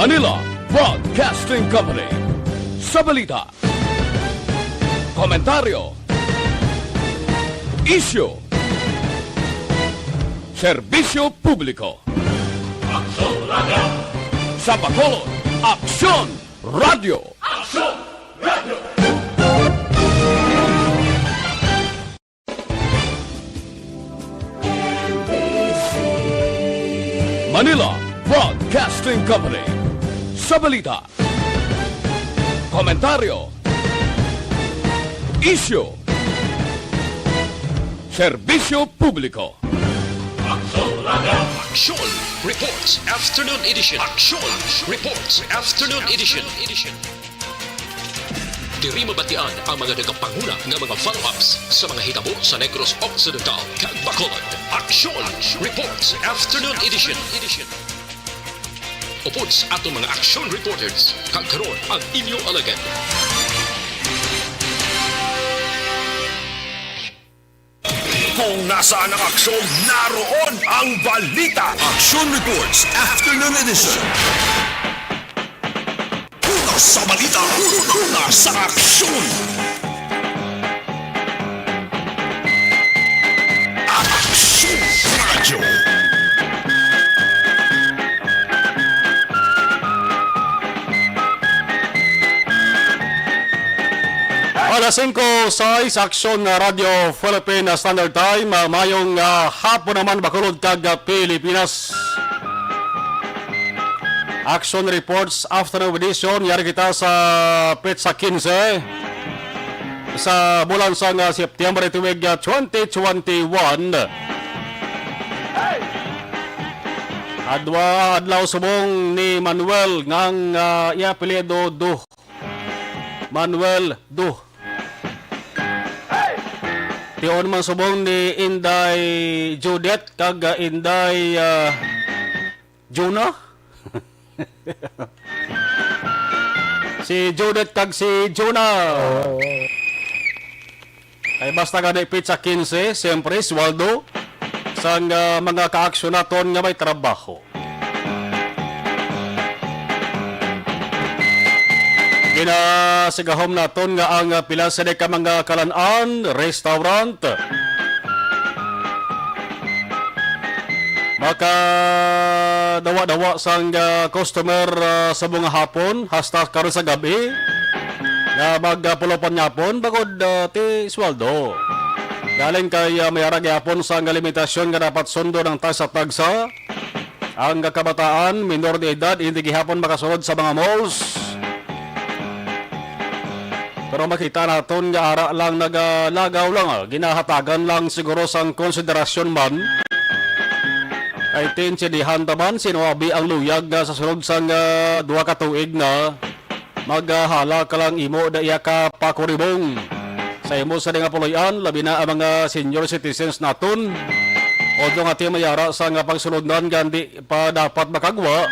Manila Broadcasting Company. Sa balita, komentaryo, isyu, serbisyo publiko. Aksyon Radio! Sa Bacolod, Aksyon Radio! Aksyon Radio! Manila Broadcasting Company. Sa balita, komentaryo, isyu, serbisyo publiko. Aksyon Reports Afternoon Edition. Aksyon Reports Afternoon Edition. Diri mabatian ang mga nagapanguna ng mga follow-ups sa mga hitabo sa Negros Occidental kag Bacolod. Aksyon Reports Afternoon Edition. Upod sa atong mga action reporters, kag karon ang inyong alagad. Kung nasaan ang aksyon, naroon ang balita. Action Reports Afternoon Edition. Una sa balita, una sa aksyon. Aksyon Radio. Alas 5:06 Aksyon Radio Philippine Standard Time. Mayong hapon naman Bacolod kag Pilipinas. Action Reports Afternoon Edition. Yari kita sa Petsa 15 sa bulan sang September tuig 2021. Adlaw subong ni Manuel ngang iapelyido Duh. Manuel Duh. Tiyon man subong ni Inday Judith kag Inday Juna. Si Judith kag si Juna. Ay basta gani Pizza 15, siyempre sweldo sang mga kaaksyonaton nga may trabaho. Ginasigahom naton nga ang pila sa ka mga kalan-an, restaurant. Maka dawa-dawa sang customer sa mga hapon, hasta karon sa gabi. Nga magpulopan yapon bagod ti sweldo. Galing kay may arag yapon sang limitasyon nga dapat sundo ng tagsa-tagsa. Ang kabataan, minor de edad, hindi gihapon makasunod sa mga malls. Pero makita naton nga ara lang nagalagaw lang, ginahatagan lang siguro sang konsiderasyon man. Kay tinsidihan taman sinuabi ang luyag sa sunod sang 2 ka tuig na maghala ka lang imo da iya ka pakuribong. Sa imo sa nga puloy-an, labi na ang mga senior citizens naton. Odo nga ti mayara sa nga pagsulodnan gandi pa dapat makagwa.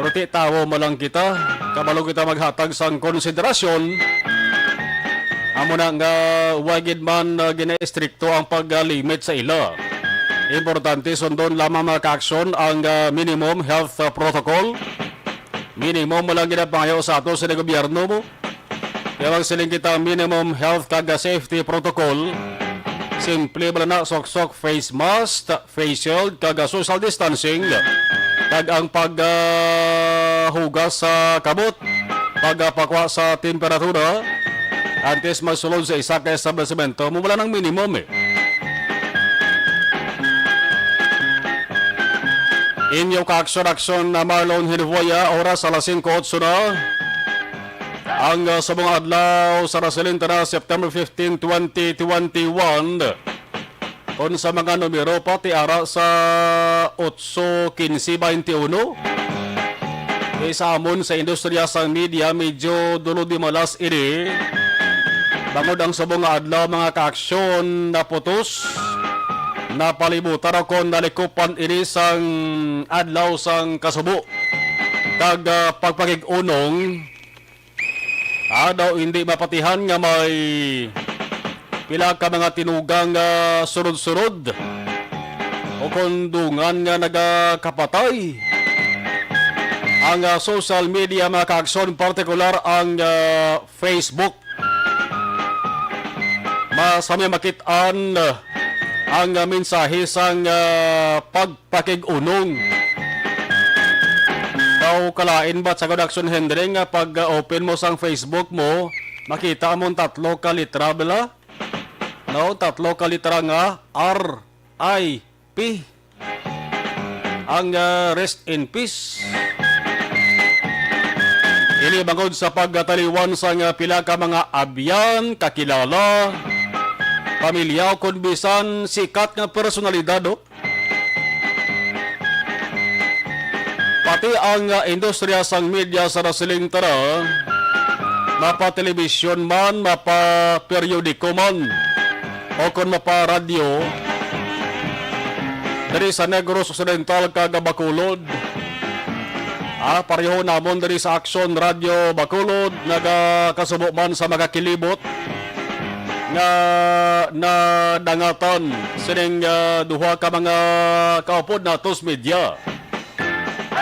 Pero ti tawo mo lang kita, kabalo kita maghatag sang konsiderasyon. Amo na nga wagid man gina-estrikto ang pag-limit sa ila. Importante sundon lamang mga ka-aksyon ang minimum health protocol. Minimum mo lang ginapangayaw sa ato sa gobyerno mo. Kaya magsiling kita minimum health kag safety protocol. Simple ba na sok-sok face mask, face shield kag social distancing. Kag ang paghugas sa kabot, pagpakwa sa temperatura, antes magsulod sa isa ka establishmento, mumula ng minimum Inyong ka-aksyon na Marlon Hinuvoya, oras alas 5:08 na. Ang sa mga adlaw sa Rasilin na September 15, 2021. Kung sa mga numero pati ara sa 8-15-21. Sa amon sa industriya sa media medyo dulo di malas ini. Bangod ang subong nga adlaw mga kaaksyon na putos. Napalibutan ako nalikupan ini sang adlaw sang kasubo. Kag pagpakig-unong daw hindi mapatihan nga may pila ka mga tinugang sunod-sunod o kondungan nga nagakapatay. ang social media mga kaakson, partikular ang Facebook. Masami makitaan ang mensahe sang pagpakig-unong. Daw kalain ba sa action Hendring pag open mo sang Facebook mo, makita mo 3 ka litra bala? No, 3 ka litra nga R.I.P. Ang rest in peace. Ini bangod sa pagtaliwan sa pila ka mga abyan, kakilala, pamilya o kunbisan, sikat nga personalidad. Pati ang industriya sang media sa nasiling tara, mapa telebisyon man, mapa periodiko man, o kung mapa radyo, dari sa Negros Occidental kag Bacolod. Pareho namon dari sa Action Radio Bacolod nagakasubo man sa mga kilibot nga na dangatan sining duha ka mga kaupod na tos media.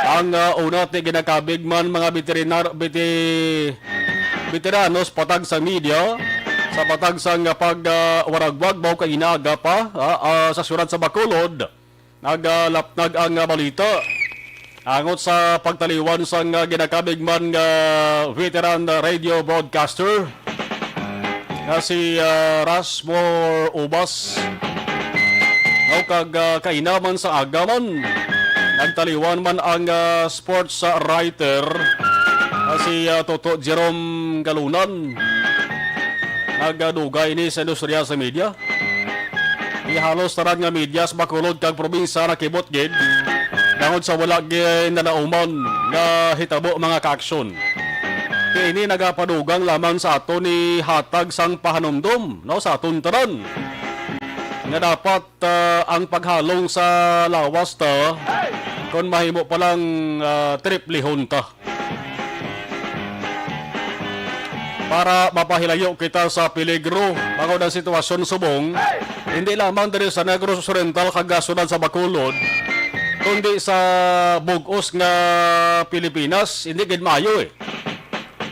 Ang una ti ginakabig man mga veteranos patag sa media sa patag sang waragwag mao kay inaga pa sa syudad sa Bacolod. Naglapnag ang balita angot sa pagtaliwan sang ginakabig man nga veteran radio broadcaster nga si Rasmor Ubas. Aw kag kainaman sa agaman nagtaliwan man ang sports writer si Toto Jerome Galunan. Nagdugay ni sa industriya sa media. Ihalos taran nga media sa Bacolod kag probinsya nakibot gid dangod sa wala ginanauman nga hitabo mga kaaksyon. Kaya ini nagapadugang lamang sa ato ni hatag sang pahanumdum no sa aton taran nga dapat ang paghalong sa lawas ta kon mahimo palang triplehon ta para mapahilayo kita sa peligro bangod ang sitwasyon subong hindi lamang diri sa Negros Occidental kag sunod sa Bacolod kundi sa bugos nga Pilipinas hindi gid maayo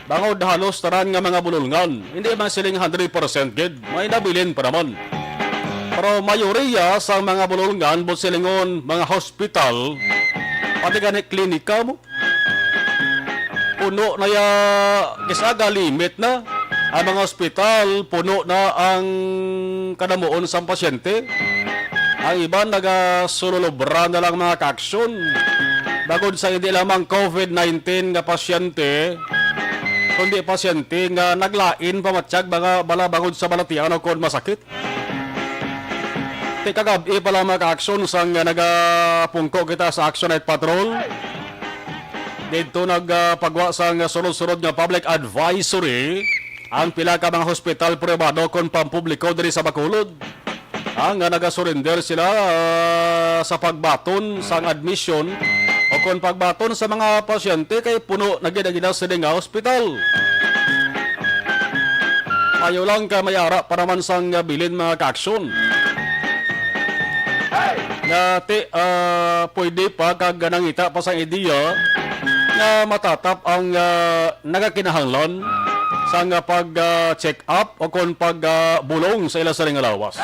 bangod halos taran nga mga bululngan hindi man siling 100% gid may nabilin pa naman pero mayoriya sa mga bululngan bot silingon mga hospital pati ganit klinika mo puno na ya kisaga limit na ang mga ospital puno na ang kadamuon sa pasyente. Ang iba nagasululubra na lang mga kaaksyon bagod sa hindi lamang COVID-19 nga pasyente kundi pasyente nga naglain pamatsyag mga bala bagod sa balatian o kung masakit. Kagabi pala mga kaaksyon sang nagapungko kita sa Action Night Patrol. Dito nagpagwa sang sunod-sunod nga public advisory ang pila ka mga hospital privado kon pampubliko diri sa Bacolod. Ang nagasurrender sila sa pagbaton sang admission o kon pagbaton sa mga pasyente kay puno na gina sa nga hospital. Ayaw lang ka mayara para man sang bilin mga kaaksyon. Ngati pwede pa kag nangita pa sang ideya na matatap ang nagakinahanglan sa pag-check up o kung pag-bulong sa ila sa ring lawas.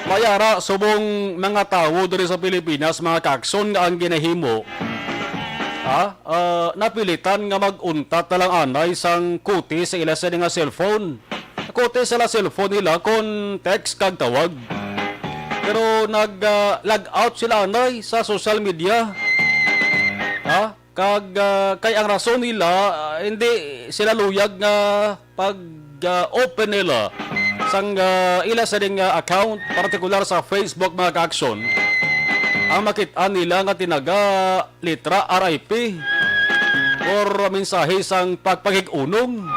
Mayara subong mga tao diri sa Pilipinas mga kakson nga ang ginahimo napilitan nga mag-untat na lang anay sang kuti sa ila sa nga cellphone. Kuti sa cellphone nila kung text kag tawag. Pero nag-log out sila anay sa social media. Kag kay ang rason nila hindi sila luyag nga pag-open nila sang ila sa ding account partikular sa Facebook mga kaaksyon ang makita nila nga tinaga litra RIP or mensahe sang pagpakig-unong.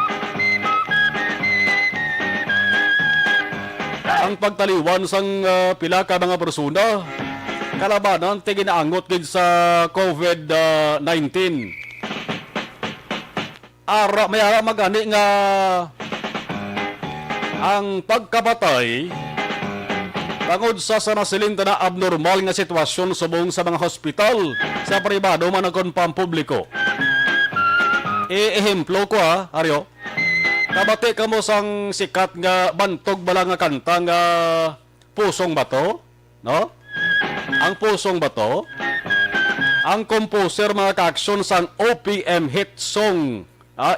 Ang pagtaliwan sang pila ka mga persona kalabanan ti ginaangot gid sa COVID-19. May ara magani nga ang pagkapatay Bangod sa nasilinta na abnormal nga sitwasyon subong sa mga hospital sa pribado man akong pampubliko. Ehemplo ko Aryo. Kabati ka mo sang sikat nga bantog bala nga kanta nga Pusong Bato, no? Ang Pusong Bato, ang composer mga ka-aksyon sang OPM hit song,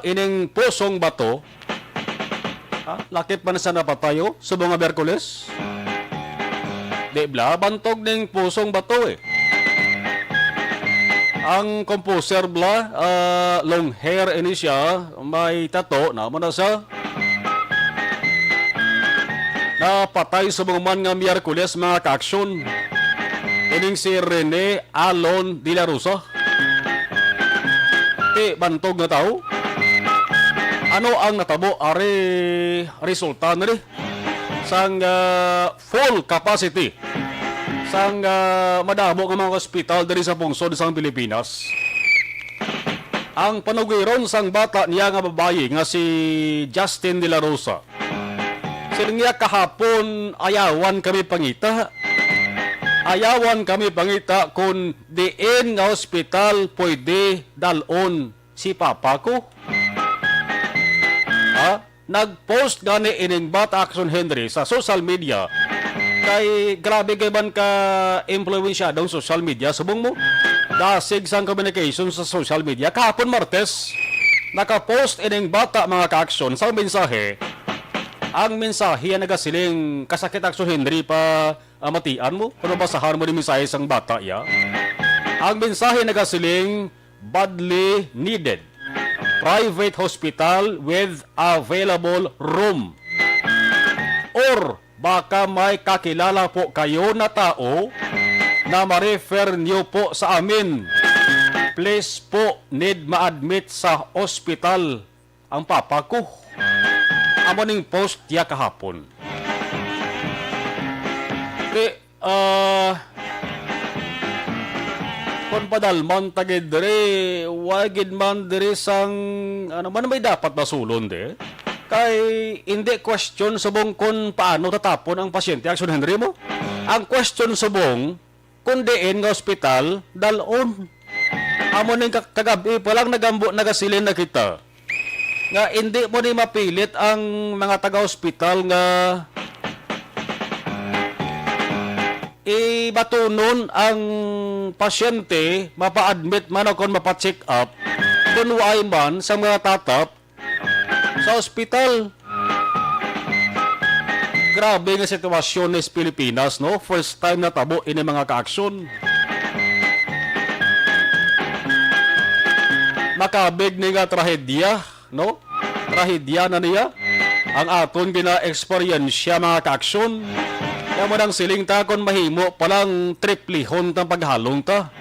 ining Pusong Bato, lakip man sa napatayo, subong nga Berkules. Di bla, bantog ning Pusong Bato Ang composer bla, long hair ini siya, may tato, naman na siya. Napatay sa mga man nga Miyerkules mga ka-aksyon. Ining si Rene Alon de la Rosa. Bantog na tao. Ano ang natabo? Are resulta na rin. Sang full capacity. Sang madamo ng mga hospital dari sa pungsod sang Pilipinas. Ang panugiron sang bata niya nga babayi nga si Justin de la Rosa. Siningiya kahapon ayawan kami pangita. Ayawan kami pangita kung diin nga hospital pwede dalon si papa ko. Nag-post gani ining Bata Action Henry sa social media. Kay grabe kay ban ka impluwensya daw social media subong mo. Dasig sang communication sa social media. Kahapon Martes, naka-post ining bata mga ka-aksyon sa mensahe. Ang mensahe nagasiling kasakit Action Henry pa matian mo. Kung basahan mo ni mensahe sang bata ya. Ang mensahe nagasiling badly needed. Private hospital with available room. Or baka may kakilala po kayo na tao na ma-refer niyo po sa amin. Please po need ma-admit sa hospital ang papa ko. Amoning post ya kahapon. Kung padalman tagid dere, wagid man dere sang ano man may dapat masulon de. Kay hindi question subong kung paano tatapon ang pasyente Action Henry mo. Ang question subong kung diin nga ospital dalon. Amoning kagabi pa lang nagasilin na kita. Nga hindi mo ni mapilit ang mga taga-hospital nga ibatunon ang pasyente mapa-admit man o kung mapa-check up kung waay man sa mga tatap sa hospital. Grabe nga sitwasyon ng Pilipinas, no? First time na tabo ini mga ka-aksyon. Nakabig ni nga trahedya, no? Trahedya na niya ang aton gina-eksperyensya mga ka-aksyon. Kaya mo nang siling ta kung mahimo palang triplihon tang paghalong ta.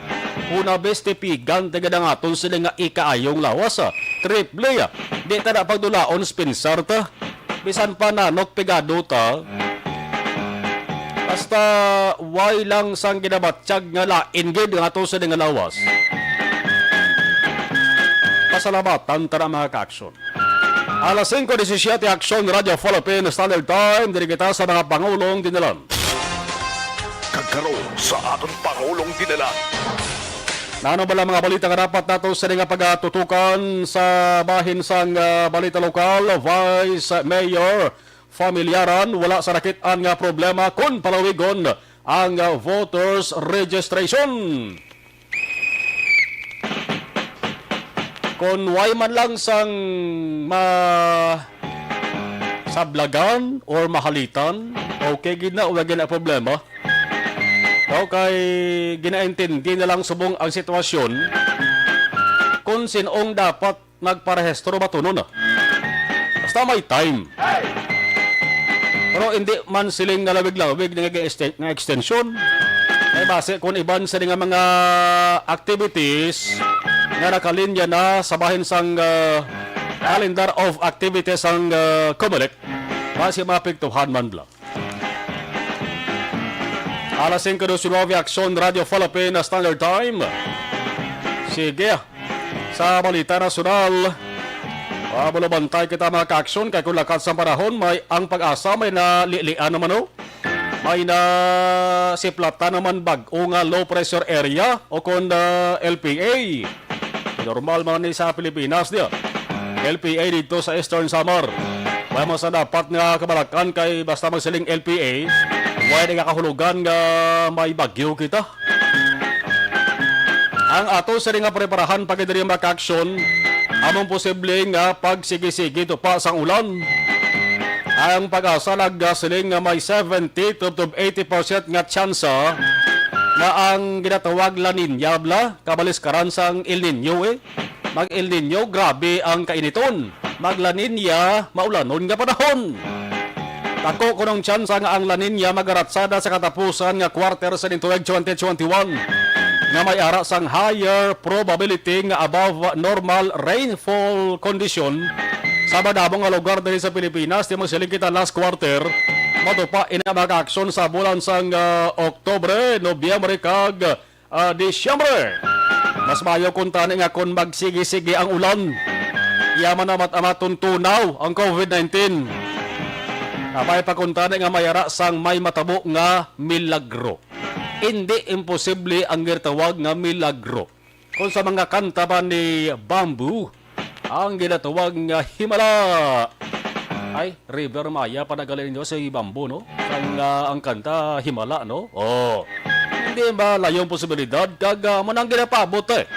Una beste pigan taga ng aton sila nga ikaayong lawas triple Di ta na pagdulaon spensar ta. Bisan pa nanok pigado ta. Basta way lang sang ginabatsyag nga lain gid nga aton sila nga lawas. Pasalamatan ta na mga ka-aksyon. Alas 5:17 Action Radio Philippines Standard Time. Diri kita sa mga Pangulong Dinalan. Kagkaroon sa aton Pangulong Dinalan. Nano bala mga balita nga dapat nato sa nga pagatutukan sa bahin sang balita lokal. Vice Mayor Familiaran wala sa rakitan nga problema kung palawigon ang voters registration. Kung way man lang sang sablagan or mahalitan, okay gid na wala na problema. Okay, ginaintindi na lang subong ang sitwasyon kung sinong dapat nagparehistro matunon na. Basta may time. Pero hindi man siling nalawig-lawig ng extension. Ay base kung iban sa mga activities na nakalinya na sa bahin sang calendar of activities ang COMELEC base mapigtuhan man bla. Alas 5:19 Action Radio Philippines Standard Time. Sige, sa balita nasyonal, bulabantay kita mga ka-aksyon kay kung lakas sa panahon may ang pag-asa may nalilian naman o. may na siplatan naman bag-o nga low pressure area o kon LPA. Normal man ni sa Pilipinas niya. LPA dito sa Eastern Samar. May mo sa dapat nga kabalakan kay basta magsiling LPA, wala nga kahulugan nga may bagyo kita. Ang ato sa nga preparahan pag diri maka-aksyon, among posible nga pagsigi-sigi to pa sang ulan. Ang pag-asa nagsiling nga may 70 to 80% nga tsansa na ang ginatawag La Niña bla, kabaliskaran sang El Niño Mag El Niño, grabe ang kainiton. Mag La Niña, maulanon nga panahon. Tako ko ng tsansa nga ang La Niña magaratsada sa katapusan nga quarter sa nituig 2021 nga may ara sang higher probability nga above normal rainfall condition sa madamong nga lugar dali sa Pilipinas. Di magsiling kita last quarter matupa ina mag-aksyon sa bulan sang Oktobre, Nobyembre kag Disyembre. Mas mayo kung tani nga kung magsigi-sigi ang ulan. Yaman namat amaton tunaw ang COVID-19. Kapay pa kung tani nga mayara sang may matabo nga milagro. Hindi imposible ang ginatawag nga milagro. Kung sa mga kanta ba ni Bamboo, ang ginatawag nga himala. Ay, River Maya, panagalin nyo sa Bamboo, no? Ang kanta, himala, no? Oh, hindi ba layong posibilidad? Kag manang ginapabot, Kaya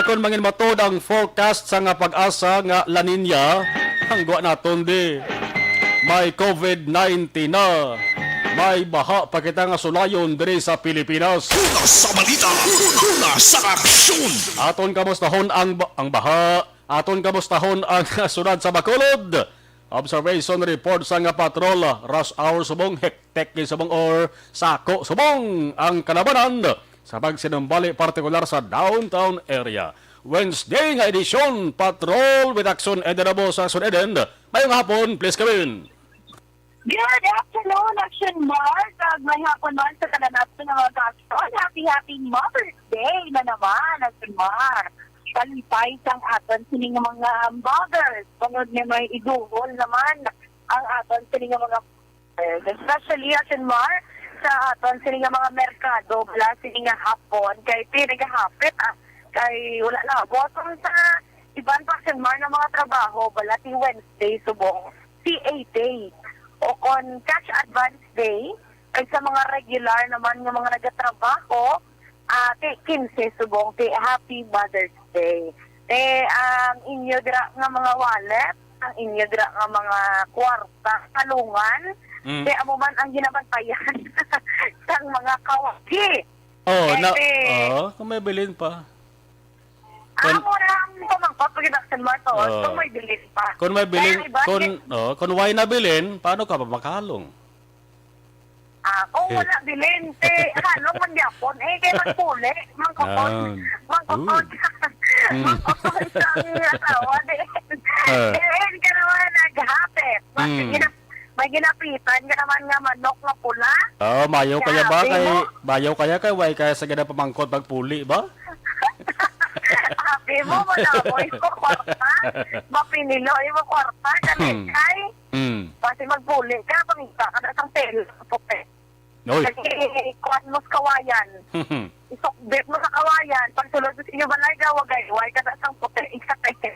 kung mangin matod ang forecast sa nga pag-asa nga La Niña, hangwa naton di. May COVID-19 na. May baha pa kita nga sulayon diri sa Pilipinas. Una sa balita, una sa aksyon. Aton kamustahon ang baha. Aton kamustahon ang sunod sa Bacolod. Observation report sa nga patrol. Rush hour subong, hektek subong or sako subong ang kalabanan sa pagsinumbali partikular sa downtown area. Wednesday nga edisyon, patrol with action Edenabo sa Suneden. Mayong hapon, please come in. Good afternoon, Action Mark. May hapon man sa kananap sa mga kaksyon. Happy Mother's Day na naman, Action Mark. Kalipay sang aton sining mga mothers. Pagod niya may iduhol naman ang aton sining mga mothers. Especially, Action Mark, sa aton sining mga merkado, wala sining hapon. Kay pinagahapit, kay wala na. Botong sa ibang Action Mark na mga trabaho, wala ti Wednesday subong CA Day. O on Cash Advance Day, ay sa mga regular naman ng mga nagatrabaho, 15 subong ti Happy Mother's Day. Ang inyo dira nga mga wallet, ang inyo dira nga mga kwarta, talungan, amo man ang ginabantayan sang mga kawaki. Kung may bilin pa. Amo ram pamangkot pag-inaction mo to, kung may bilin pa. Kung may bilin, kung why na bilin, paano ka makalong? Kung wala bilin, halong man yapon, kaya magpuli, mangkakot sang asawa din. Kaya naman naghapit. May ginapitan ka naman nga manok na pula. Mayaw kaya ba? Mayaw kaya way kaya sa ganda pamangkot pagpuli ba? Happy mo, malaboy ko kwarta. Mapiniloy mo kwarta. Kanekay. Kasi magpuli ka, pangita ka na sang telo. Kasi kuwan mo sa kawayan. Isokbit mo sa kawayan. Pag sulod sa inyo balay ka, wagay ka na sang puti. Isa kayo.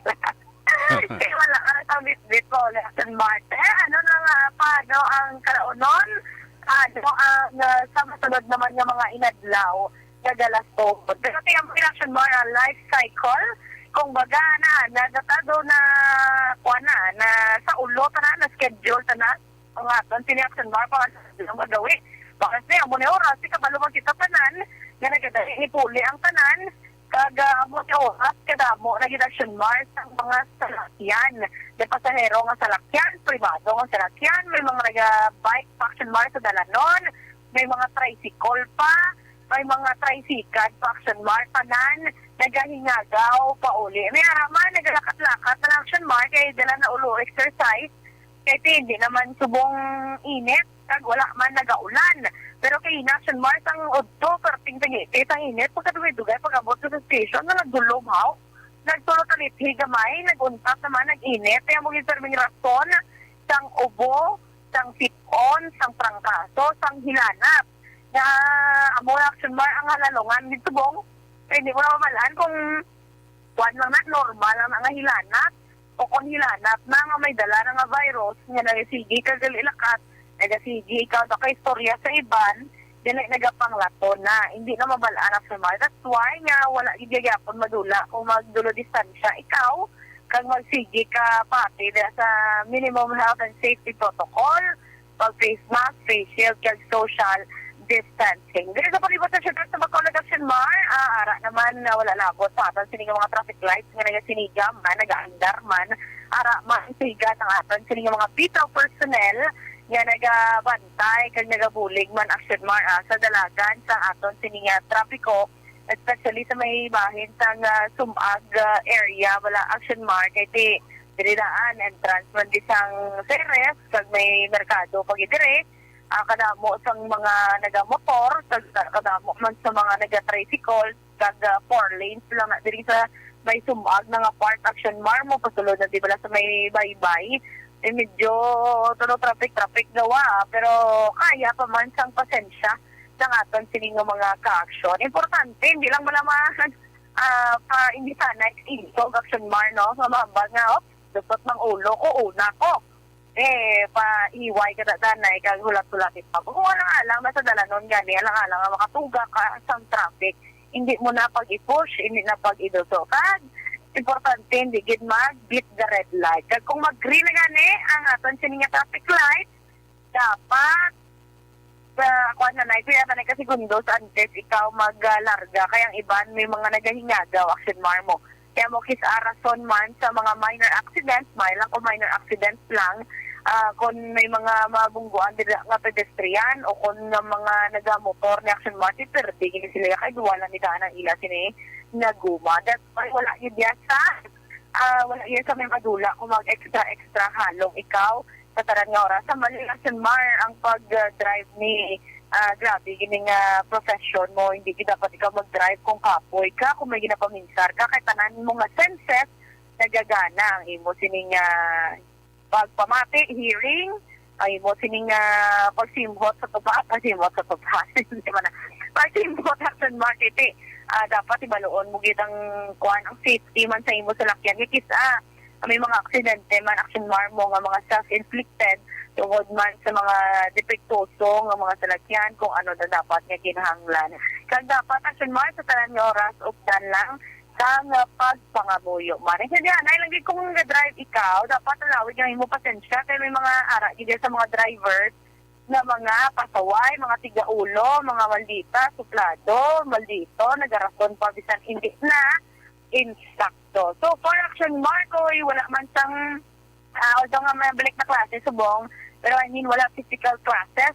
Kaya wala ka na sang bit-bit ko. Lesson Marte. Ano na nga, paano ang karaunon? Ano ang sa masunod naman yung mga inadlaw? Gagalas to. Pero tingnan mo reaction mo na life cycle. Kung baga nagatado na kuwana na sa ulo na schedule na ang aton tiniaction mo para sa magawi. Bakit niya mo ni oras si kabalo kita tanan nga nagadali ni puli ang tanan kaga mo ni oras kada mo nag-action mark sa mga salakyan. De pasahero nga salakyan, privado nga salakyan, may mga naga-bike action mark sa dalanon, may mga tricycle pa. May mga tricycad, action mark, tanan, nagahingagaw, pauli. May araman, nagalakad-lakad na action mark, kaya dala na ulo exercise, kaya hindi naman subong init, kag wala man nagaulan. Pero kay action mark, ang udto, perting tagit, ang init, pagkadugay-dugay, pag-abot sa station, na nagdulumhaw, nagtulot-ulit, higamay, naguntat naman, nag-init, kaya mong interming rason, sang ubo, sang sipon, sang prangkaso, sang hilanap. Na amo action mar ang halalungan dito bong. Hindi mo na mamalaan kung kuwan lang na normal ang mga hilanap o kung hilanap na nga may dala na nga virus nga nagsige ka galilakat, nagsige ka sa kaistorya sa iban, dili nagapanglato na hindi na mabalaan action mar. That's why nga wala gyapon madula kung magdulo distansya ikaw kag magsige ka pati sa minimum health and safety protocol, pag face mask, face shield, kag social distancing. Dito sa palibot sa syudad sa Bacolod Action Mar, ara naman na wala labot sa aton sining mga traffic lights nga nagasinigam man, nagaandar man, ara man sigat ang aton sining mga bitaw personnel nga nagabantay kag nagabulig man Action Mar sa dalagan sa aton sining trapiko, especially sa may bahin sang Sumag area wala Action Mar kay diridaan entrance man di sang Ceres kag may merkado pag dire kadamo sang mga nagamotor kag kadamo man sa mga naga-tricycle kag 4 lanes lang na diri sa may Sumag nga part Action Mar mo pasulod na di bala sa may baybay medyo traffic gawa pero kaya pa man sang pasensya ng aton sining mga ka-action. Importante, hindi lang malaman hindi sana ilog Action Mar, no? So, mabag nga, dupot ng ulo ko, una ko. Pa-iway ka danay, kag hulat-hulatin pa. Kung alang-alang, nasa dalanon gani, alang-alang, makatuga ka sa traffic, hindi mo na pag-i-push, hindi na pag-idoso. Kag, importante, hindi gid mag-beat the red light. Kag kung mag-green na gani, ang aton sining traffic light, dapat kuan na kaya tanay kasi gundos antes ikaw maglarga kaya ang iban may mga nagahingagaw Action Mar mo. Kaya mo kis arason man sa mga minor accidents, may lang o minor accidents lang kung may mga mabungguan dira nga pedestrian o kung mga nagamotor ni Action Mar perdi gini sila kay duwala ni daan ang ila sini naguma. That's why wala yun wala yun sa may madula kung mag-extra halong ikaw sa taran nga oras. Sa Manila Action Mar ang pag-drive ni grabe, gining profession mo, hindi ka dapat ikaw mag-drive kung kapoy ka, kung may ginapaminsar ka, kahit tanan mo nga senses, nagagana ang imo sining pagpamati, hearing, ang imo sining pagsimhot sa tupa, pagsimhot Action Mar, titi, dapat ibaloon mo gitang kuan ang safety man sa imo sa lakyan, kisa may mga aksidente man Action Mar mo nga mga self-inflicted tungod man sa mga depektoso nga mga salakyan kung ano na dapat nga kinahanglan. Kag dapat Action Mar sa tanan nga oras updan lang sa pagpangabuyo man. Kasi diyan, ay lang kung drive ikaw, dapat alawid nga imo pasensya kay may mga ara gid sa mga drivers na mga pasaway, mga tigaulo, mga maldita, suplado, maldito, nagarason pa bisan hindi na insakto. So, for Action Mar, wala man sang, although nga may balik na klase subong, pero I mean, wala physical classes.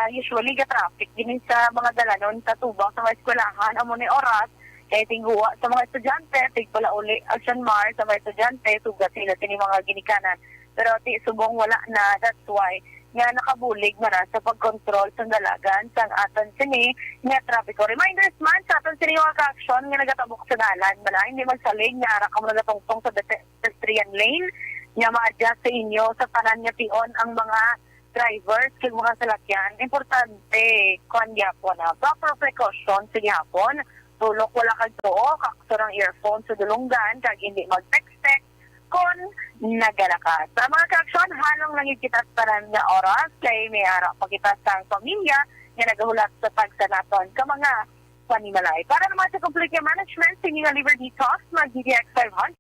Usually, traffic din sa mga dalanon sa tubang sa mga eskwelahan. Amo ni oras, kaya tingguwa sa mga estudyante, tigpala uli Action Mar sa mga estudyante, sugat sila sini mga ginikanan. Pero subong wala na, that's why, nga nakabulig mara sa pagkontrol sa dalagan sang aton sini nga trapiko. Reminders man sa aton sini mga ka-action nga nagatabok sa dalan bala hindi magsalig nga ara ka mo nagatungtong sa pedestrian lane nga ma-adjust sa inyo sa tanan nga tion ang mga drivers kag mga salakyan. Importante kuan gyapon na proper precaution sa gyapon. Tulok wala kag tuo, kaksurang earphone sa dulonggan kag hindi mag-text kon nagalaka. Sa mga ka-action, halong lang kita sa tanan nga oras kay may ara pa kita sa pamilya nga nagahulat sa pagsanaton ka mga panimalay. Para naman sa complete management, singing nga Liberty Talks, mag-DDX 500.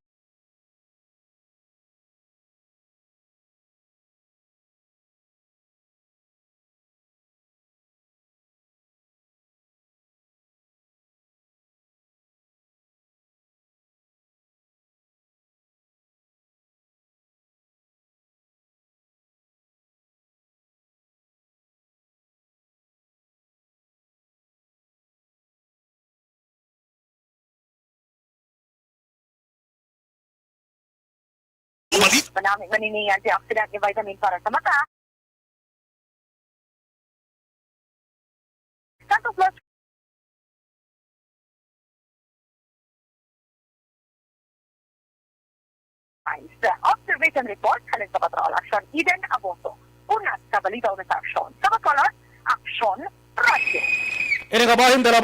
Manaming maniningan si antioxidant ni vitamin para sa mata. Santos Plus the observation report halin sa Patrol Action Eden Aboso. Unat sa balita na sa aksyon. Sa Bacolod, Aksyon Radio. Inagabahin dala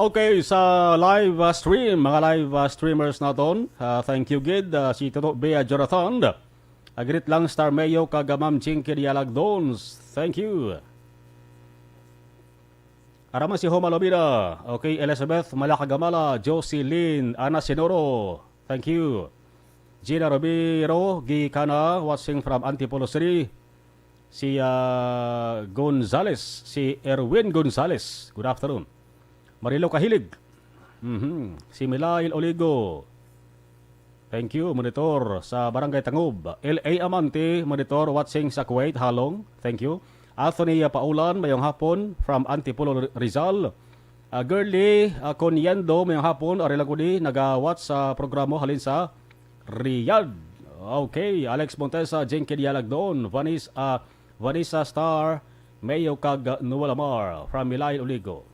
Okay, sa live stream, mga live streamers naton, thank you gid, si Toto Bea Jonathan. Agrit lang Star Mayo kagamam Chinky Dialagdons. Thank you. Arama si Homa Lobina. Okay, Elizabeth Malakagamala, Josie Lynn, Ana Sinoro. Thank you. Gina Robiro, Gikana, watching from Antipolo City. Si Gonzales, si Erwin Gonzales. Good afternoon. Marilo Kahilig. Si Milail Oligo. Thank you, monitor sa Barangay Tangub. L.A. Amante, monitor watching sa Kuwait, Halong. Thank you. Anthony Paulan, mayong hapon from Antipolo, Rizal. Girly Conyendo, mayong hapon, Arilagudi, nag-watch sa programo halin sa Riyadh. Okay, Alex Montesa, Jenky Dialagdon, Vanessa Star, Mayo Kag Nuwalamar from Milail Oligo.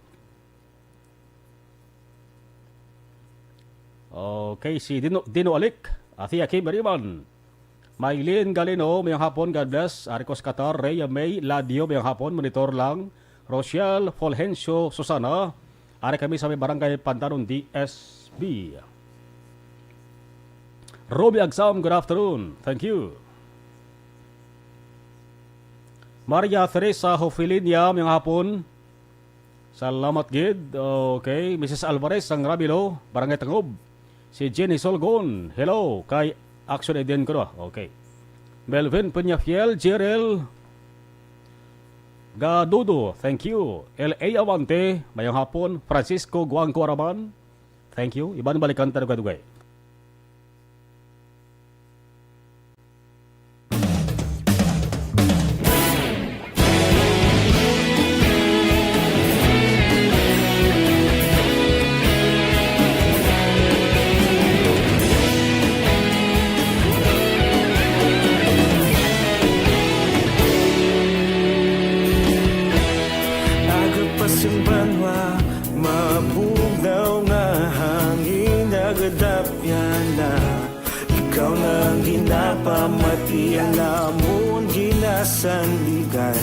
Okay, si Dino Alik, Athia Kim Mariman, Maylin Galino, mayang hapon, God bless. Aricos Qatar, Rhea May, Ladio, mayang hapon, monitor lang. Rochelle Fulgencio Susana, ari kami sa may Barangay Pantanon, DSB. Roby Agsam, good afternoon. Thank you. Maria Teresa Hofilinia, mayang hapon. Salamat gid. Okay, Mrs. Alvarez, ang Rabilo, Barangay Tangob. Si Jenny Solgon, hello, kay Action Eden ko na. Okay. Melvin Peñafiel, Jerel Gadudo, thank you. L.A. Avante, mayang hapon. Francisco Guangco Araman, thank you. Iban balikan tayo kadugay. Pamatian namon ginasandigan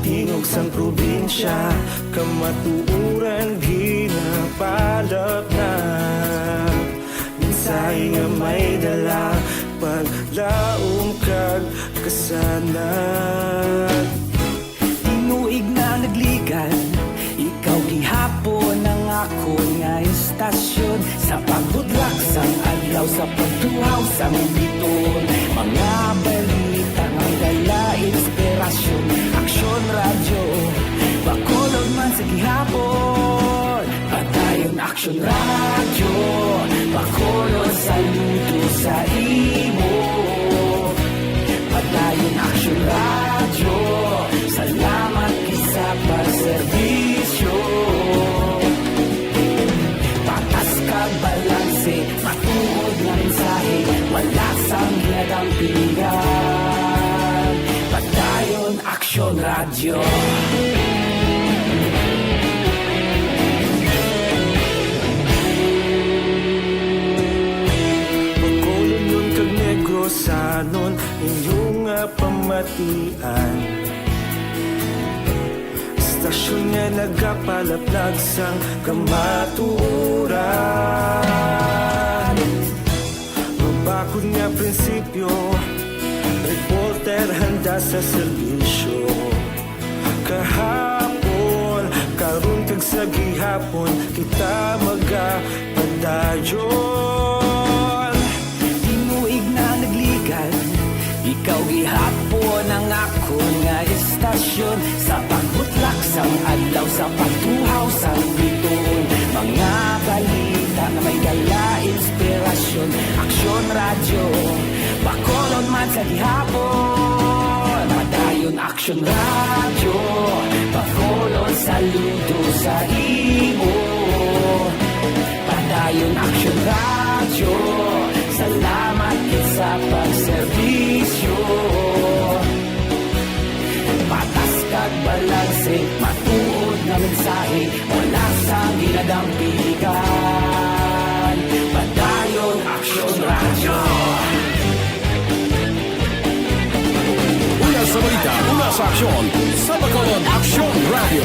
Tingog sang probinsya kamatuuran ginapalap na Minsay nga may dala paglaom kag kasanag Tinuig na nagligan ikaw gihapon ang ako nga istasyon Sa pagbudlak sang adlaw sa pagtuhaw sang biton Mga balita nga dala inspirasyon Aksyon radyo Bacolod man sa gihapon Padayon Aksyon radyo Bacolod saludo sa imo Padayon Aksyon radyo Salamat kisa pagserbisyo Patas kag balanse Matuod na mensahe Wala sang hinadang pilihan Padayon Aksyon Radyo Bacolod nun kag Negrosanon Inyong pamatian Stasyon nga nagapalaplag sang kamaturan Mabakod nga prinsipyo Reporter handa sa serbisyo Kahapon, karon kag sa gihapon kita magapadayon. Tinuig na nagligal, ikaw gihapon ang ako nga istasyon. Sa pagbutlak sang adlaw, sa pagtuhaw sang biton, mga balita na may gala inspirasyon. Aksyon radyo, Bacolod man sa gihapon. Padayon Aksyon radyo, Bacolod saludo sa imo. Padayon Aksyon radyo, salamat kit sa pagserbisyo. Patas kag balanse, matuod na mensahe, wala sa ginadampigan. Padayon Aksyon radyo. Una sa balita, una sa aksyon, sa Bacolod Aksyon Radio.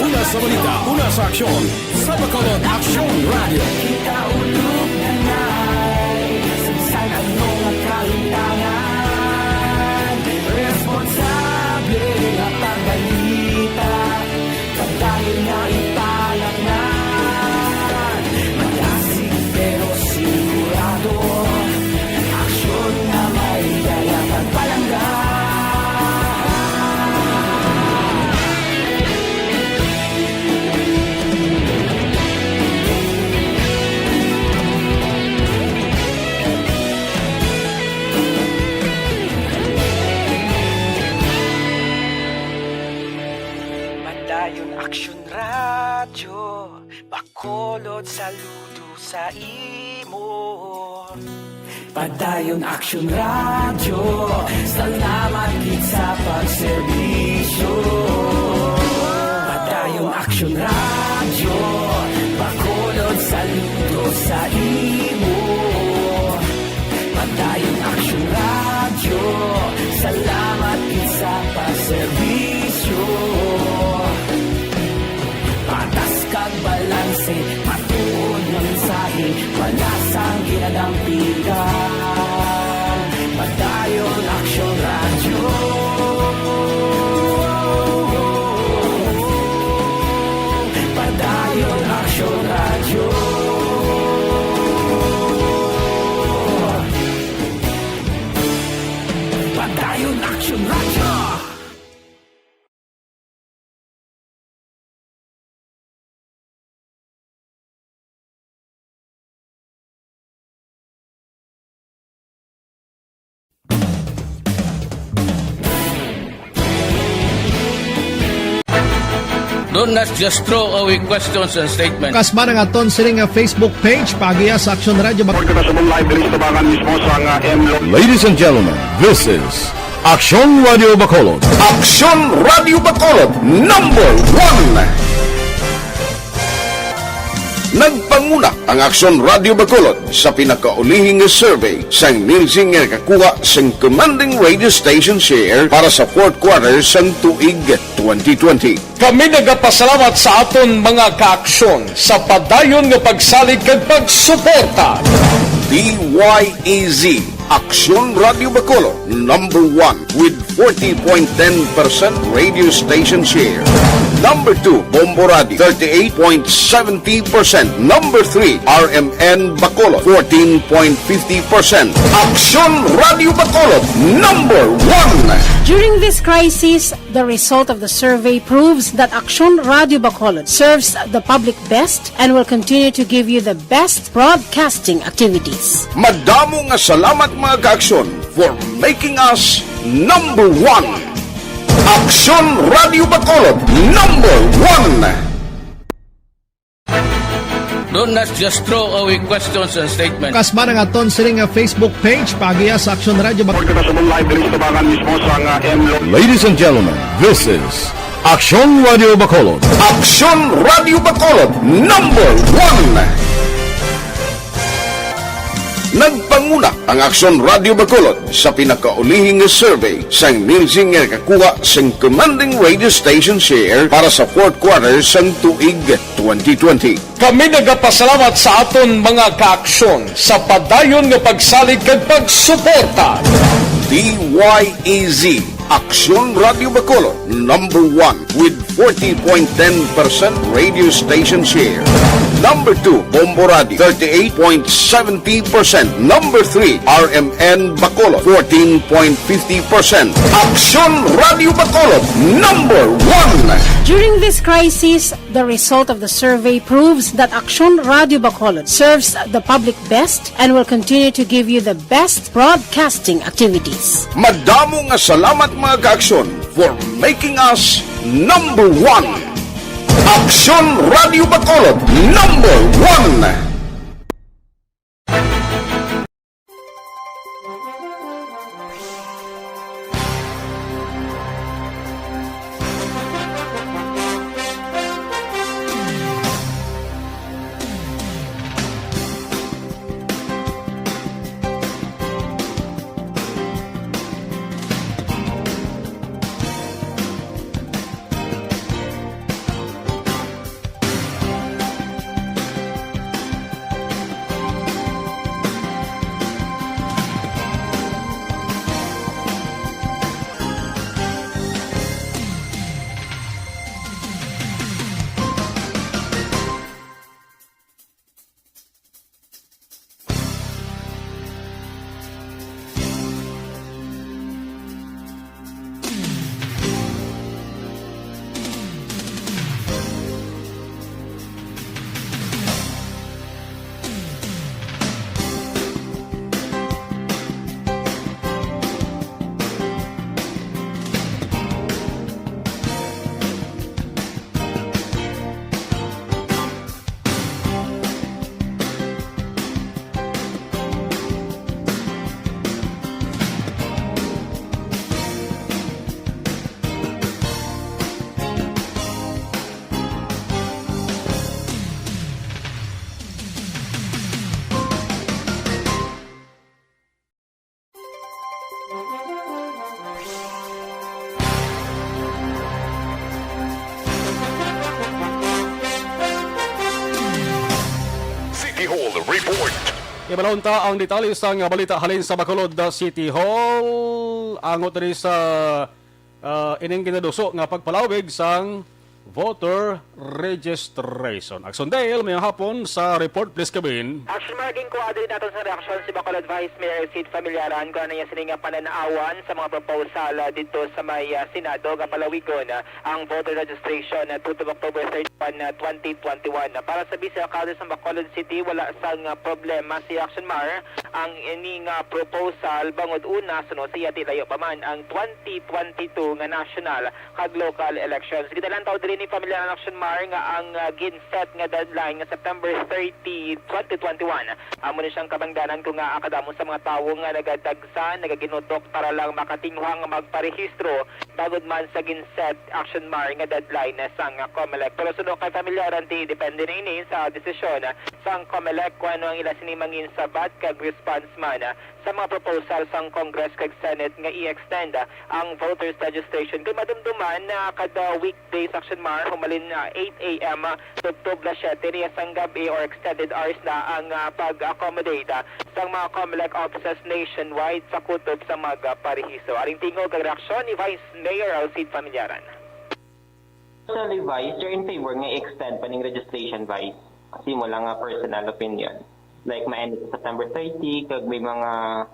Una sa balita, una sa aksyon, sa Bacolod Aksyon Radio. Kita ulog na na'y Sansan anong nakalintangan. Responsable at ang balita, pagdahil na ipalaknan. Malasig pero sigurado, aksyon na may dalang pagpalanggan. Padayon Aksyon radyo, Bacolod saludo sa imo. Padayon Aksyon radyo, salamat gid sa pagserbisyo. Padayon Aksyon radyo, Bacolod saludo sa imo. Padayon Aksyon radyo, salamat gid sa pagserbisyo. Patas kag balanse, matuod na mensahe, wala sang ginadampigan. Padayon Aksyon radyo. Padayon Aksyon radyo. Padayon Aksyon radyo. Do not just throw away questions and statements. Kasma ng aton sining nga Facebook page pagiya sa Aksyon Radio. Ladies and gentlemen, this is Aksyon Radio Bacolod. Aksyon Radio Bacolod, #1. Nagpanguna ang Aksyon Radio Bacolod sa pinakaulihing survey sang Nilsing nga kakuha sang commanding radio station share para sa fourth quarter sang tuig 2020. Kami nagapasalamat sa aton mga kaaksyon sa padayon nga pagsalig kag pagsuporta. DYEZ Aksyon Radio Bacolod, #1 with 40.10% radio station share. #2, Bombo Radio, 38.70%. #3, RMN Bacolod, 14.50%. Aksyon Radio Bacolod, #1. During this crisis, the result of the survey proves that Aksyon Radio Bacolod serves the public best and will continue to give you the best broadcasting activities. Madamo nga salamat mga kaaksyon for making us #1. Aksyon Radio Bacolod, #1. Do not just throw away questions and statements. Kasma ng aton sining nga Facebook page pagiya sa Aksyon Radio. Ladies and gentlemen, this is Aksyon Radio Bacolod. Aksyon Radio Bacolod, #1. Nagpanguna ang Aksyon Radio Bacolod sa pinakaulihing survey sang Nilsing nga kakuha sang commanding radio station share para sa fourth quarter sang tuig 2020. Kami nagapasalamat sa aton mga kaaksyon sa padayon nga pagsalig kag pagsuporta. DYEZ Aksyon Radio Bacolod, number 1 with 40.10% radio station share. Number 2, Bombo Radio, 38.70%. Number 3, RMN Bacolod, 14.50%. Aksyon Radio Bacolod, number 1. During this crisis, the result of the survey proves that Aksyon Radio Bacolod serves the public best and will continue to give you the best broadcasting activities. Madamo nga salamat mga ka-aksyon for making us number 1. Aksyon Radio Bacolod, number 1. Ibalonta ang detalye sa balita halin sa Bacolod City Hall. Angot rin sa ining ginaduso nga pagpalawig sang voter registration. Akson Dale, may hapon sa report, please kabin. Action marking ko adrin natin sa reaksyon si Bacolod Vice Mayor Sid Familiaran kung ano yung sininga pananaawan sa mga proposal dito sa may Senado kapalawigon ang voter registration to October 31, 2021. Para sa Vice Alcalde sa Bacolod City, wala sang problema si Action Mar ang ining proposal bangod una sunod siya tilayo pa man ang 2022 nga national kag local elections. Kita lang tawd rin ni Familiaran Action Mar nga ang ginset nga deadline nga September 30, 2021. Amo ni siyang kabangdanan kung nga akadamo sa mga tawo nga nagadagsan, nagaginutok para lang makatinguhang magparehistro bagod man sa ginset Action Mar nga deadline sang COMELEC. Pero sunod kay Familiaran ti depende na ini sa desisyon sang COMELEC kung ano ang ila sinimangin sa bat kag response man sa mga proposal sang Congress kag Senate nga i-extend ang voters registration kay madumduman na kada weekdays Action Mar humalin 8 a.m. tubtob na 7 niya sang gabi or extended hours na ang pag-accommodate sa mga COMELEC offices nationwide sa kutob sa mga parihiso. Aring tingog ang reaksyon ni Vice Mayor Sid Familiaran. Personally, Vice, you're in favor nga extend pa ning registration, Vice. Kasi mo lang nga personal opinion. Like ma-end sa September 30, kag may mga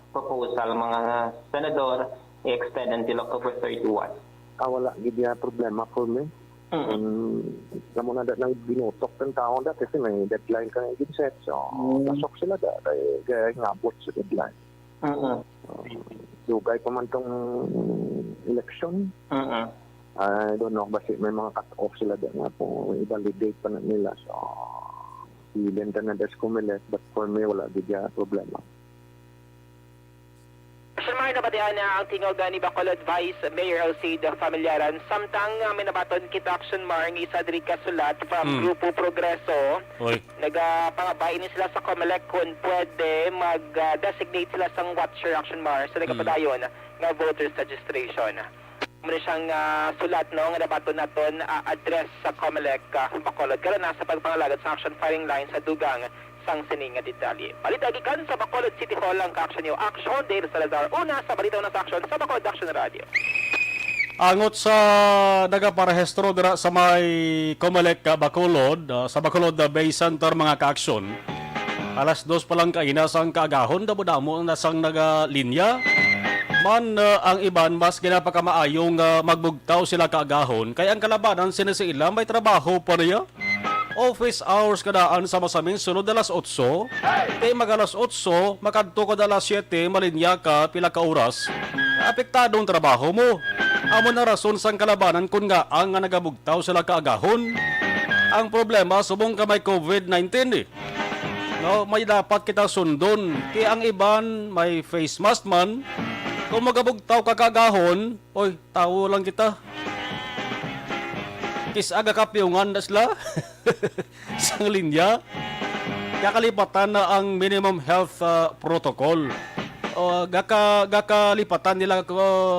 proposal, mga senador, i-extend until October 31. Wala, gid ya problema for me. Kamu na nang binutok ng tao dati kasi may deadline ka na ginset. So, pasok sila kaya ngabot sa deadline. Dugay pa man tong election. I don't know, kasi may mga cut-off sila doon nga kung i-validate pa na nila. So, ibenta na des COMELEC, but for me, wala bigya problema. Sir Mar, nabatihan na ang tingog ni Bacolod Vice Mayor Sid Familiaran. Samtang may nabaton kita Action Mar, ng isa diri kasulat from Grupo Progreso. Nagapangabain sila sa COMELEC kung pwede mag-designate sila sang watcher Action Mar sa nagapadayon nga voters registration. Muna siyang sulat no, nga nabaton naton address sa COMELEC Bacolod. Karon nasa pagpangalagat sa action firing line sa dugang sang sining nga detalye. Balitagikan sa Bacolod City Hall ang ka-action niyo. Action Dale Salazar. Una sa balitaw na sa action sa Bacolod Action Radio. Angot sa nagaparehistro dira sa may Comelec Bacolod, sa Bacolod Bay Center mga kaaksyon. Alas 2 pa lang kainas ang kaagahon, damo-damo na sang nagalinya. Man ang iban mas ginapakamaayong magbugtaw sila kaagahon, kaya ang kalabanan sinisiila may trabaho pa niya. Office hours kadaan sa masaming sunod alas 8, kay mag alas 8, makadto ko alas 7, malinya ka, pila ka oras, apektadong trabaho mo. Amo na rason sang kalabanan kung nga ang nagabugtaw sila kaagahon. Ang problema, subong ka may COVID-19 eh. No, may dapat kita sundon, kaya ang iban may face mask man. Kung magabugtaw ka kaagahon, oy, tao lang kita. Kisaga kapiyungan na sila sang linya. Kakalipatan na ang minimum health protocol. Gakalipatan nila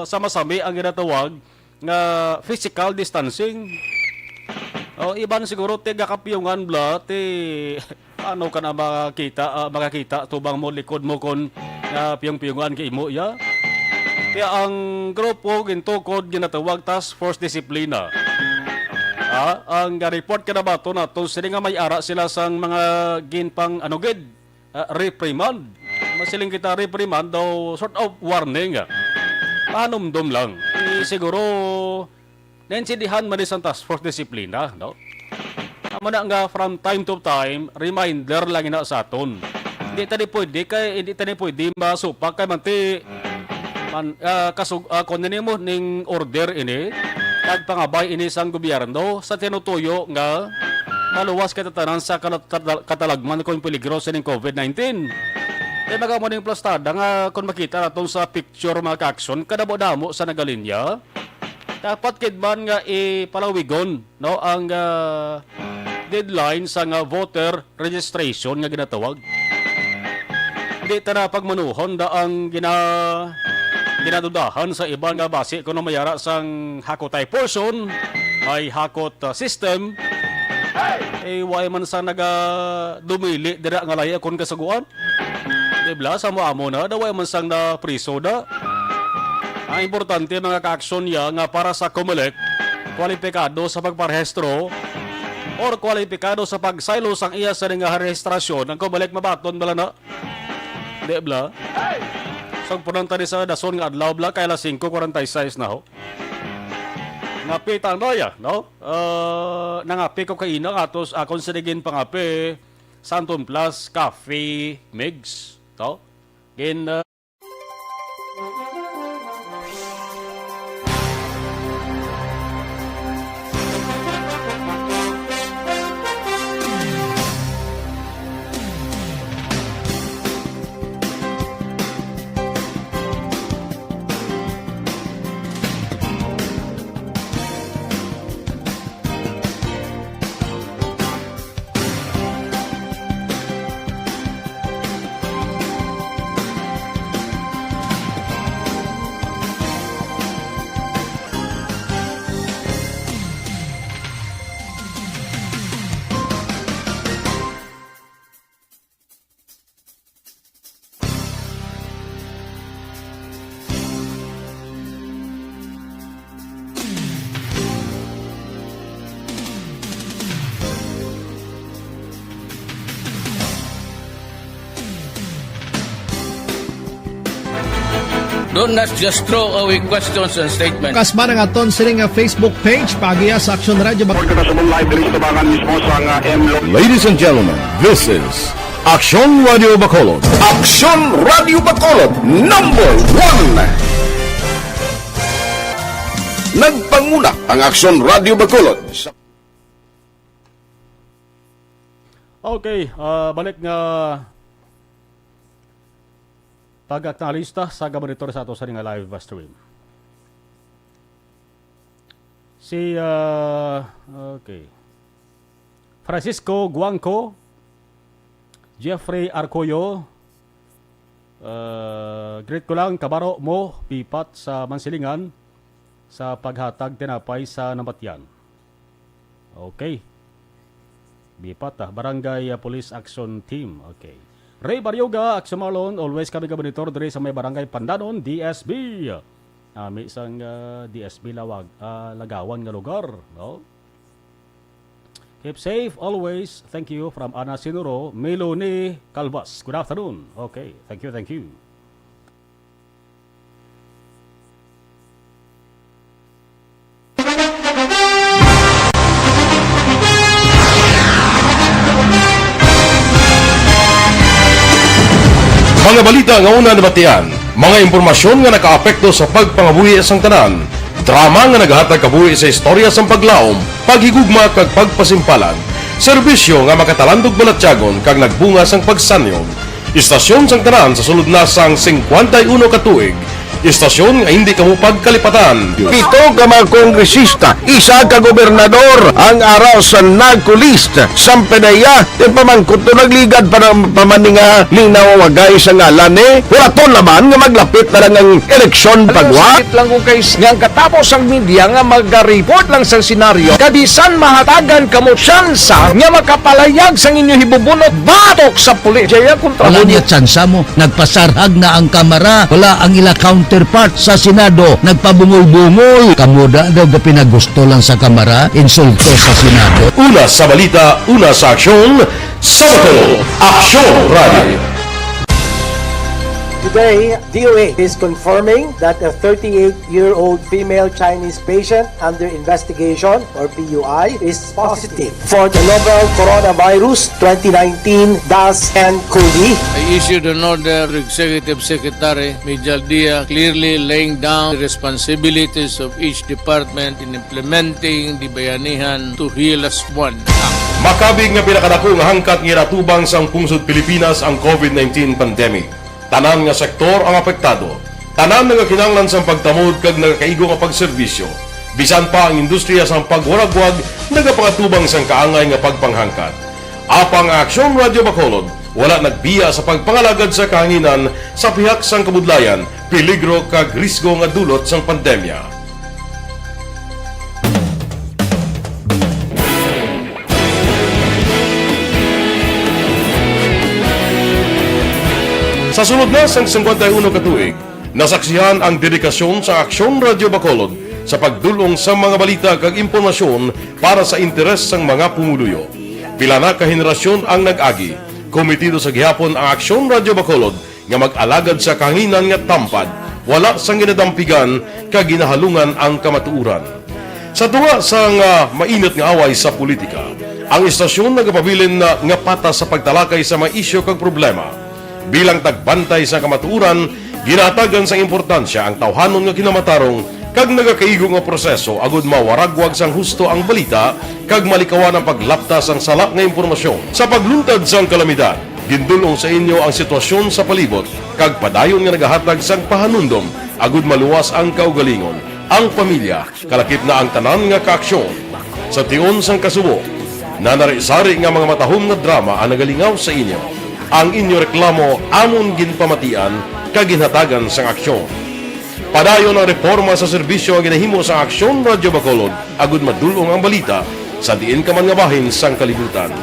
sa masami ang ginatawag nga physical distancing. Iban siguro ti gakapiyungan bla ti ano ka na makakita tubang mo likod mo kon piyong-piyungan kay imo ya. Kaya ang grupo gintukod ginatawag Task Force Disiplina. Ang report ka na ba ito na ito, sila nga may ara sila sang mga ginpang reprimand. Masiling kita reprimand daw sort of warning. Panumdum lang. Siguro, nainsindihan man isang Task Force Disiplina. No? Amana nga from time to time, reminder lang ina sa aton. Hindi tani pwede masupak kay manti kunin mo ning order ini. Pangabay ini sang gobyerno sa tinutuyo nga maluwas katatanan sa katalagman kung peligro sa ning COVID-19. Kaya magamuning plastada nga kung makita natin sa picture mga ka-aksyon, kadamo-damo sa nagalinya. Dapat kidman nga ipalawigon no, ang deadline sa nga voter registration nga ginatawag. Hindi ta na pagmanuhon da ang ginadudahan sa ibang nga base kung mayara sang hakotay portion, may hakot system, way man sa dumili dira nga laya kung kasaguan. Dibla, sa mo na, way man sang na priso da. Ang importante mga ka-aksyon niya nga para sa Comelec, kwalipikado sa pagparehistro or kwalipikado sa pagsaylo sang iya sa nga rehistrasyon, ang Comelec mabaton bala na. Dibla. So, punanta ni sa dason nga adlaw bla kay alas 5:46 na ho. Napitan na ya, no? Nangapi ko kaina atos akon sinigin pangapi Santon Plus Cafe Mix, to. Gin Do not just throw away questions and statements. Kasma nga aton sining Facebook page pagiya sa Action Radio Ladies and gentlemen, this is Action Radio Bacolod. Action Radio Bacolod, number 1. Nagpanguna ang Action Radio Bacolod. Okay, balik nga pag-acknowledge sa gabonitor sa ato sa nga live stream. Si Francisco Guangco, Jeffrey Arcoyo, great ko lang kabaro mo pipat sa Mansilingan sa paghatag tinapay sa Namatyan. Okay. Bipat Barangay Police Action Team. Okay. Ray Baryoga, Aksumalon, always kami ka monitor diri sa may Barangay Pandanon, DSB. Ami sang DSB Lagawan nga lugar. No? Keep safe always. Thank you from Ana Sinuro, Meloni Calvas. Good afternoon. Okay, thank you. Mga balita nga una nabatian, mga impormasyon nga nakaapekto sa pagpangabuhi sang tanan, drama nga naghatag kabuhi sa istorya sang paglaom, paghigugma kag pagpasimpalan, serbisyo nga makatalandog balatyagon kag nagbunga sang pagsanyog, istasyon sang tanan sa sulod na sang 51 ka tuig, istasyon nga hindi kamupag kalipatan. Pito ka mga kongresista, isa ka gobernador ang araw sa nagkulist sa pedaya di pamangkot to nagligad para pamaninga linaw wagay sa ngalan wala naman nga maglapit na lang ang eleksyon pagwa. Sakit lang kung kays nga katapos ang media nga mag-report lang sa senaryo kadisan mahatagan kamo tsansa nga makapalayag sa inyo hibubunot batok sa pulis. Jaya kontra wala niya tsansa mo, nagpasarhag na ang kamera, wala ang ila counterpart sa Senado, nagpabungol-bungol. Kamuda daw pinagusto lang sa kamera, insulto sa Senado. Una sa balita, una sa aksyon, Sabado, Aksyon Radio. Today, DOA is confirming that a 38-year-old female Chinese patient under investigation, or PUI, is positive for the novel coronavirus 2019-nCoV. I issued an order to Executive Secretary Mijal Dia clearly laying down the responsibilities of each department in implementing the Bayanihan to Heal as One Act. Makabig nga pinakadako nga hangkat nga natubang sang pungsod Pilipinas ang COVID-19 pandemic. Tanan nga sektor ang apektado. Tanan nga kinahanglan sang pagtamod kag nagakaigo nga pagserbisyo. Bisan pa ang industriya sang pagwaragwag nagapangatubang sang kaangay nga pagpanghangkat. Apang Aksyon Radio Bacolod wala nagbiya sa pagpangalagad sa kahanginan sa pihak sang kabudlayan, peligro kag risgo nga dulot sang pandemya. Sa sunod na sang 51 katuig, nasaksihan ang dedikasyon sa Aksyon Radio Bacolod sa pagdulong sa mga balita kag impormasyon para sa interes sang mga pumuluyo. Pila na ka henerasyon ang nag-agi, komitido sa gihapon ang Aksyon Radio Bacolod nga mag-alagad sa kahanginan nga tampad, wala sang ginadampigan kag ginahalungan ang kamatuuran. Sa tunga sang mainit nga away sa politika, ang istasyon nagapabilin na nga patas sa pagtalakay sa mga isyu kag problema. Bilang tagbantay sa kamatuuran, ginatagan sa importansya ang tawhanon nga kinamatarong kag nagakaigo nga proseso agud mawaragwag sang husto ang balita kag malikawan ang paglaptas ang sala nga impormasyon. Sa pagluntad sang kalamidad, gindulong sa inyo ang sitwasyon sa palibot kag padayon nga nagahatag sang pahanundom agud maluwas ang kaugalingon, ang pamilya, kalakip na ang tanan nga kaaksyon. Sa tion sang kasubo, nanari-sari nga mga matahom nga drama ang nagalingaw sa inyo. Ang inyo reklamo amon ginpamatian kaginhatagan sang aksyon. Padayon ang reforma sa serbisyo ang ginahimo sa Aksyon Radio Bacolod agud madulong ang balita sa diin ka man nga bahin sang kalibutan.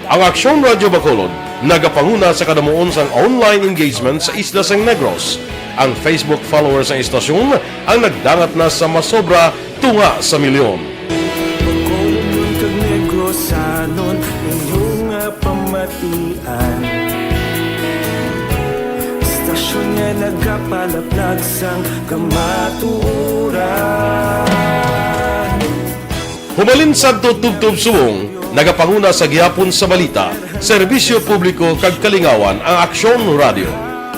Ang Aksyon Radio Bacolod nagapanguna sa kadamuon sang online engagement sa Isla San Negros. Ang Facebook followers ng istasyon ang nagdangat na sa masobra tunga sa milyon. Bacolod kag Negros anon inyong pamatian. Istasyon nga nagapalaplag sang kamatuuran. Humalin sa tubtub subong, nagapanguna sa gihapon sa balita, serbisyo publiko kag kalingawan ang Aksyon Radio.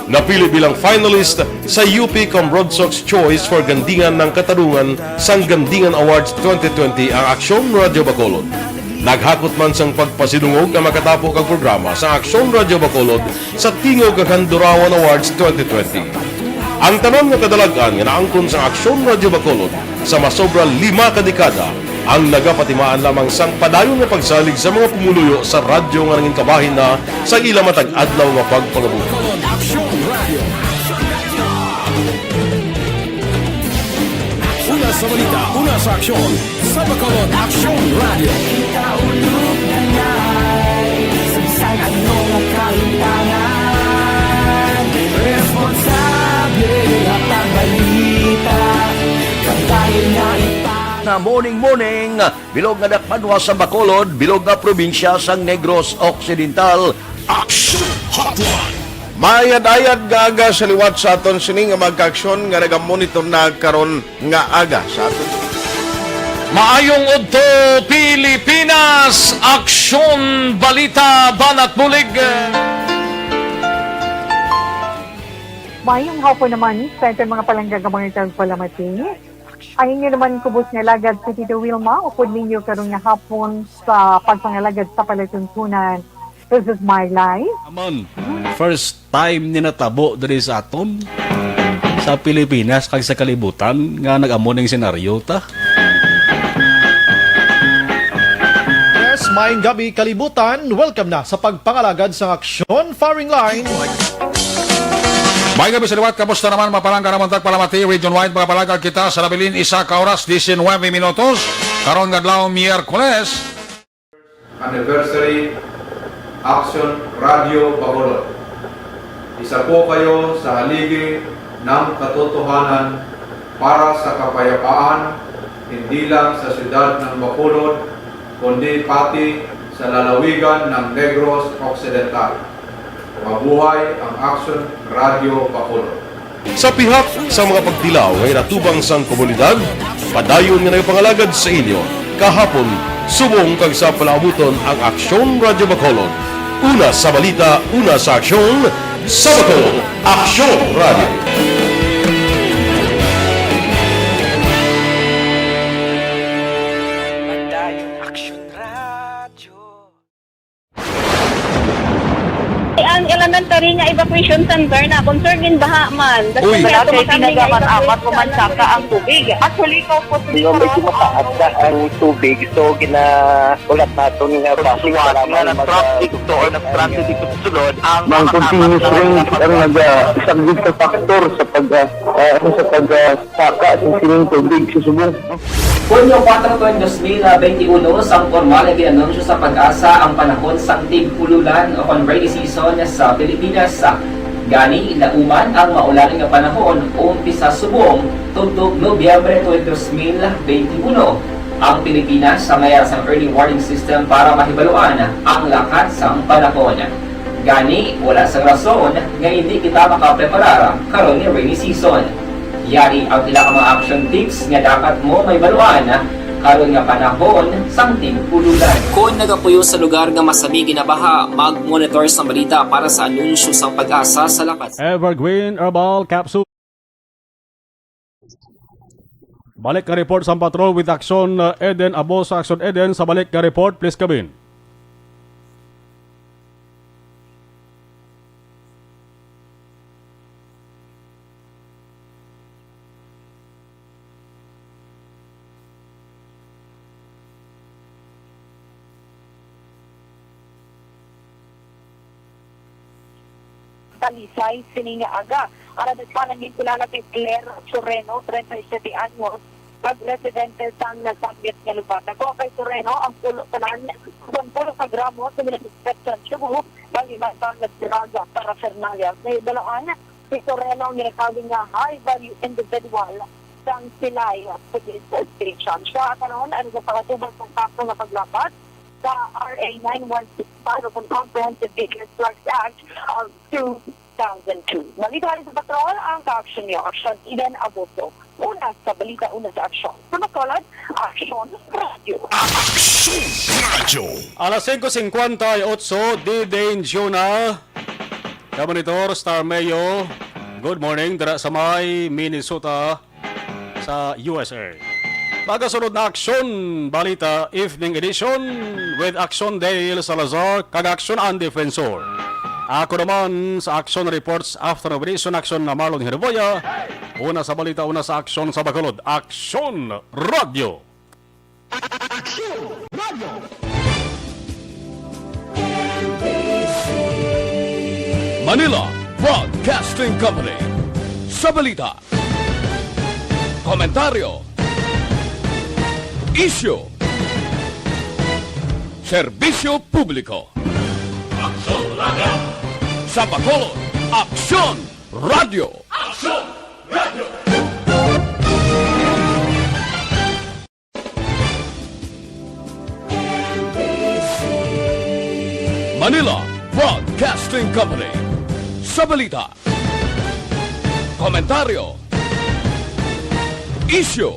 Napili bilang finalist sa UP Comrodsox Choice for Gandingan ng Katarungan sang Gandingan Awards 2020 ang Aksyon Radio Bacolod. Naghakot man sang pagpasidungog ang makatapo kang programa sa Aksyon Radio Bacolod sa Tingog kag Handurawan Awards 2020. Ang tanan nga kadalagan nga naangkon sa Aksyon Radio Bacolod sa masobra 5 ka dekada ang nagapatimaan lamang sang padayon nga pagsalig sa mga pumuluyo sa radyo nga nangin kabahin na sa ila matag adlaw nga pagpangabuhi. Una sa balita, una sa aksyon, sa Bacolod Aksyon Radio. Ikaulog na na'y sagsang anong kahintangan. Responsable at ang balita. nga morning, bilog nga dakpanwa sa Bacolod, bilog nga probinsya sang Negros Occidental. Action Hotline. Mayad-ayad nga aga sa liwat sa aton sini nga magka-aksyon nga nagamonitor na karon nga aga sa aton. Maayong udto Pilipinas, aksyon, balita, banat bulig. Mayong hapon naman sa ito mga palangga mga tagpalamati. Ang inyo naman kubos nga lagad sa Tito Wilma, upod ninyo karong nga hapon sa pagpangalagad sa palatuntunan. This is my life. Aman, first time ni natabo diri sa aton sa Pilipinas kag sa kalibutan nga nag-amo ning senaryo ta. Yes, maayong gabi kalibutan. Welcome na sa pagpangalagad sa aksyon firing line. May gabi sa liwat, kamusta naman mapalangga naman tagpalamati, region-wide mga palagag kita sa labilin, 1 ka oras, 19 minutos, karon ngadlaw Miyerkules. Anniversary Action Radio Bacolod. Isa po kayo sa haligi ng katotohanan para sa kapayapaan, hindi lang sa siyudad ng Bacolod, kundi pati sa lalawigan ng Negros Occidental. Mabuhay ang Action Radio Bacolod. Sa pihak sa mga pagdilaw ngay natubang sang komunidad, padayon nga nagpangalagad sa inyo. Kahapon, subong kag sa palaabuton ang Aksyon Radio Bacolod. Una sa balita, una sa aksyon, sa Bacolod, Aksyon Radio. Ang elementary nga evacuation center na concern in baha man. Uy. Kaya pinagaman-amat kumansaka ang tubig. Actually, ko po Medyo mataas na ang tubig. So, ginaulat natin nga passing para mag-traffic to or nag-traffic dito sunod. Ang continuous ring ang nag-isagid sa factor sa pag-saka sa sining tubig sa subong. Hunyo 4, 2021, sang formal ay ginanunsyo sa Pag-asa ang panahon sang tig-ululan o rainy season sa Pilipinas. Gani, lauman ang maulaling nga panahon umpisa subong tuntog Nobyembre 2021. Ang Pilipinas sa mayroon sang early warning system para mahibaluan ang lakat sang panahon. Gani, wala sang rason nga hindi kita makapreparar karon ni rainy season. Yari ang ilang mga action tips nga dapat mo may baluan karon nga panahon sang tig-ululan. Kung nagapuyo sa lugar nga masabi ginabaha, mag-monitor sa balita para sa anunsyo sang Pag-asa sa lakas. Evergreen Herbal Capsule. Balik ka report sa patrol with Action Eden. Abo sa Action Eden sa balik ka report, please come in. Talisay, sininga aga. Ara nagpanangin kilala kay Claire Soreno, 37 anyos, pag-residente sa nasabyat nga lugar. Nako kay Soreno, ang pulo tanan, 10 gramo sa minasuspectan Cebu, bali matang nagdiraga para Fernalia. May dalaan, si Soreno ang ginakawin nga high-value individual sang Silay Police Station. Siya karon ano sa pagkatubang ng kaso na paglapat sa RA 9165 of Comprehensive Vehicles Drugs Act of 2002. Nalitahan sa patrol ang ka-action niyo, Action Eden Abuso. Una sa balita, una sa aksyon. Sa makolad, Action Radio. Action Radio. Alas 5:58, Didencio na. Monitor Star Mayo. Good morning, dara sa may Minnesota sa USA. Magasunod na Action Balita Evening Edition with Action Dale Salazar kag Action ang Defensor. Ako naman sa Action Reports After Operation Action na Marlon Herboya. Una sa balita, una sa Action sa Bacolod. Action Radio. Action Radio. Manila Broadcasting Company. Sa balita, komentaryo, issue, serbisyo publiko. Action Radio. Sa Bacolod, Action Radio. Action Radio. Manila Broadcasting Company. Sa balita, komentaryo, issue,